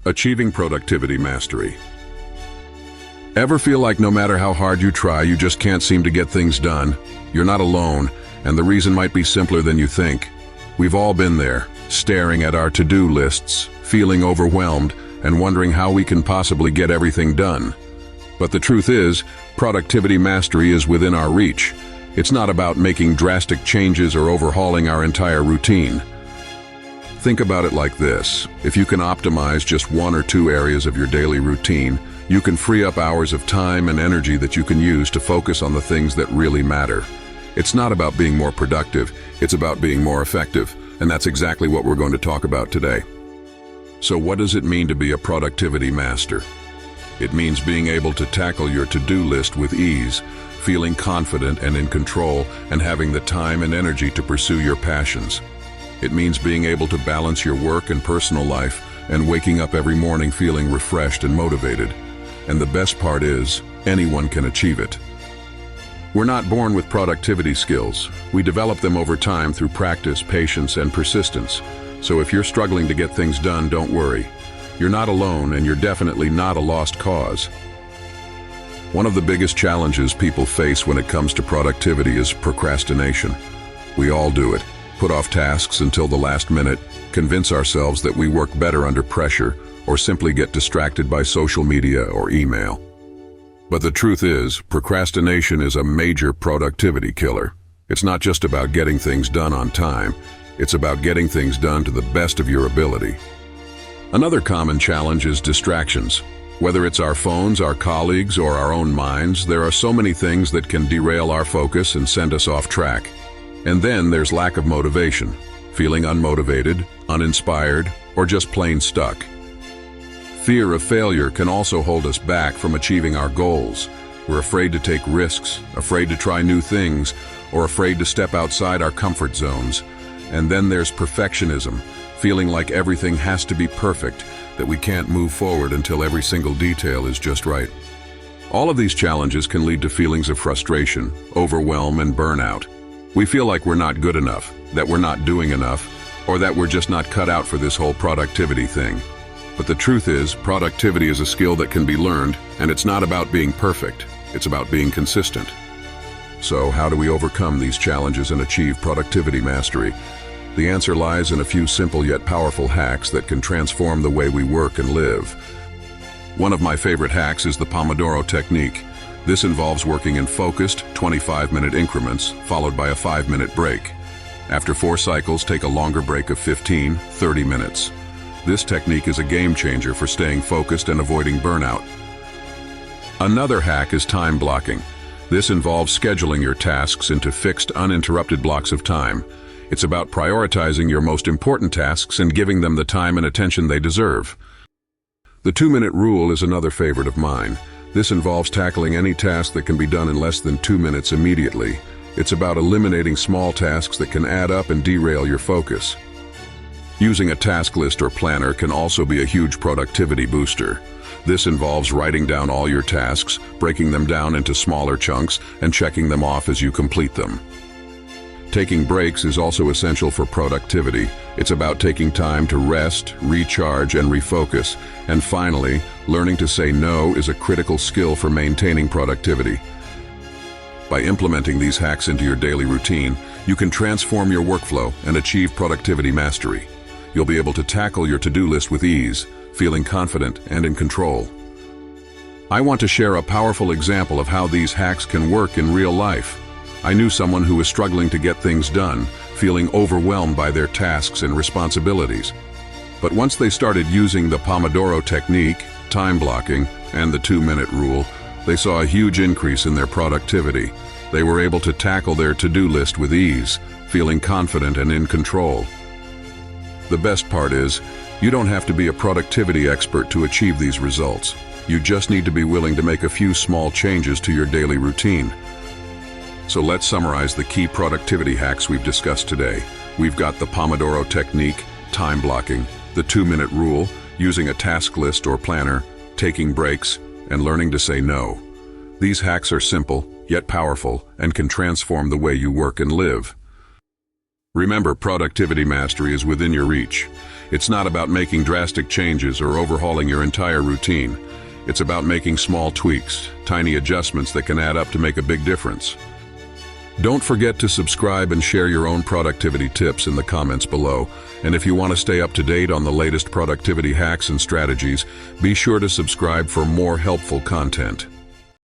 Achieving productivity mastery. Ever feel like no matter how hard you try, you just can't seem to get things done? You're not alone, and the reason might be simpler than you think. We've all been there, staring at our to-do lists, feeling overwhelmed, and wondering how we can possibly get everything done. But the truth is, productivity mastery is within our reach. It's not about making drastic changes or overhauling our entire routine. Think about it like this. If you can optimize just one or two areas of your daily routine, you can free up hours of time and energy that you can use to focus on the things that really matter. It's not about being more productive, it's about being more effective, and that's exactly what we're going to talk about today. So what does it mean to be a productivity master? It means being able to tackle your to-do list with ease, feeling confident and in control, and having the time and energy to pursue your passions. It means being able to balance your work and personal life and waking up every morning feeling refreshed and motivated. And the best part is, anyone can achieve it. We're not born with productivity skills. We develop them over time through practice, patience, and persistence. So if you're struggling to get things done, don't worry. You're not alone, and you're definitely not a lost cause. One of the biggest challenges people face when it comes to productivity is procrastination. We all do it. Put off tasks until the last minute, convince ourselves that we work better under pressure, or simply get distracted by social media or email. But the truth is, procrastination is a major productivity killer. It's not just about getting things done on time, it's about getting things done to the best of your ability. Another common challenge is distractions. Whether it's our phones, our colleagues, or our own minds, there are so many things that can derail our focus and send us off track. And then there's lack of motivation, feeling unmotivated, uninspired, or just plain stuck. Fear of failure can also hold us back from achieving our goals. We're afraid to take risks, afraid to try new things, or afraid to step outside our comfort zones. And then there's perfectionism, feeling like everything has to be perfect, that we can't move forward until every single detail is just right. All of these challenges can lead to feelings of frustration, overwhelm, and burnout. We feel like we're not good enough, that we're not doing enough, or that we're just not cut out for this whole productivity thing. But the truth is, productivity is a skill that can be learned, and it's not about being perfect, it's about being consistent. So how do we overcome these challenges and achieve productivity mastery? The answer lies in a few simple yet powerful hacks that can transform the way we work and live. One of my favorite hacks is the Pomodoro technique. This involves working in focused, 25-minute increments, followed by a 5-minute break. After 4 cycles, take a longer break of 15-30 minutes. This technique is a game changer for staying focused and avoiding burnout. Another hack is time blocking. This involves scheduling your tasks into fixed, uninterrupted blocks of time. It's about prioritizing your most important tasks and giving them the time and attention they deserve. The 2-minute rule is another favorite of mine. This involves tackling any task that can be done in less than 2 minutes immediately. It's about eliminating small tasks that can add up and derail your focus. Using a task list or planner can also be a huge productivity booster. This involves writing down all your tasks, breaking them down into smaller chunks, and checking them off as you complete them. Taking breaks is also essential for productivity. It's about taking time to rest, recharge, and refocus. And finally, learning to say no is a critical skill for maintaining productivity. By implementing these hacks into your daily routine, you can transform your workflow and achieve productivity mastery. You'll be able to tackle your to-do list with ease, feeling confident and in control. I want to share a powerful example of how these hacks can work in real life. I knew someone who was struggling to get things done, feeling overwhelmed by their tasks and responsibilities. But once they started using the Pomodoro technique, time blocking, and the 2-minute rule, they saw a huge increase in their productivity. They were able to tackle their to-do list with ease, feeling confident and in control. The best part is, you don't have to be a productivity expert to achieve these results. You just need to be willing to make a few small changes to your daily routine. So let's summarize the key productivity hacks we've discussed today. We've got the Pomodoro technique, time blocking, the 2-minute rule, using a task list or planner, taking breaks, and learning to say no. These hacks are simple, yet powerful, and can transform the way you work and live. Remember, productivity mastery is within your reach. It's not about making drastic changes or overhauling your entire routine. It's about making small tweaks, tiny adjustments that can add up to make a big difference. Don't forget to subscribe and share your own productivity tips in the comments below. And if you want to stay up to date on the latest productivity hacks and strategies, be sure to subscribe for more helpful content.